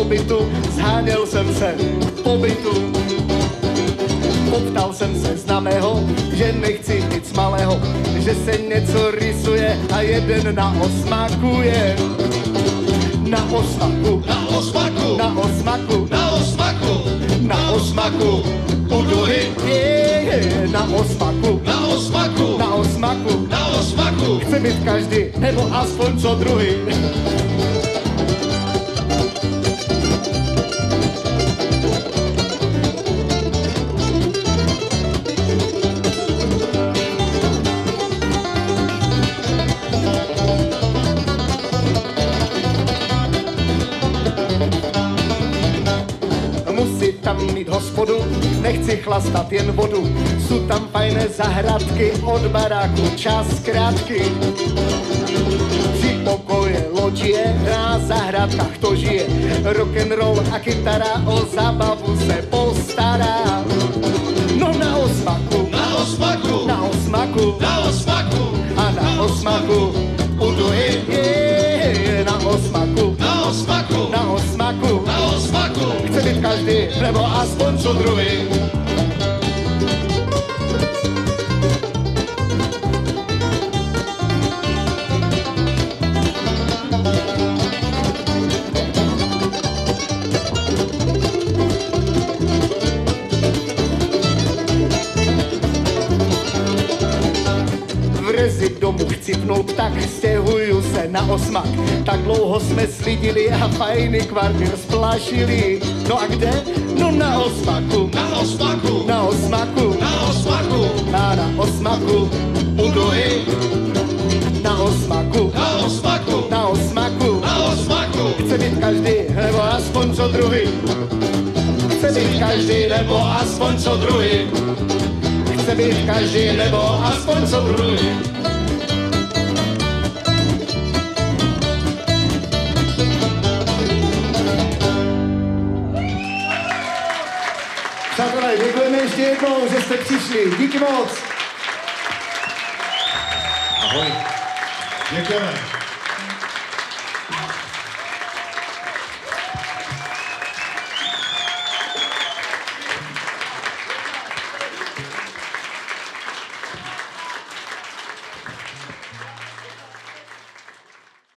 bytu, zháněl jsem se po bytu. Poptal jsem se známého, že nechci nic malého, že se něco rysuje a jeden na osmakuje. Na osmaku, Na osmaku, na osmaku, na osmaku, na osmaku, u duhy, na osmaku, na osmaku, na osmaku. na osmaku. Chce být každý, nebo aspoň co druhý. Musí tam mít hospodu, nechci chlastat jen vodu. Jsou tam fajné zahradky, od baráku čas krátky. Tři pokoje, loďie, na zahradkách to žije. Rock'n'roll a kytara, o zábavu se postará. No na osmaku, Na osmaku, na osmaku na osmaku, a na osmaku u duhy, na osmaku, na osmaku, na osmaku. na osmaku. Chce být každý, nebo aspoň co druhý. Vrazit domů chci pnout, tak stěhuju se na osmak. Tak dlouho jsme slidili a fajný kvartír splašili. No a kde? No na osmaku, Na osmaku, na osmaku na osmaku, a na osmaku u duhy. Na osmaku, na osmaku, na osmaku. na osmaku. Chce být každý, nebo aspoň co druhý. Chce být každý, nebo aspoň co druhý. Chce být každý, nebo aspoň co druhý. Přátelé, děkujeme ještě jednou, že jste přišli. Díky moc. Ahoj. Děkujeme.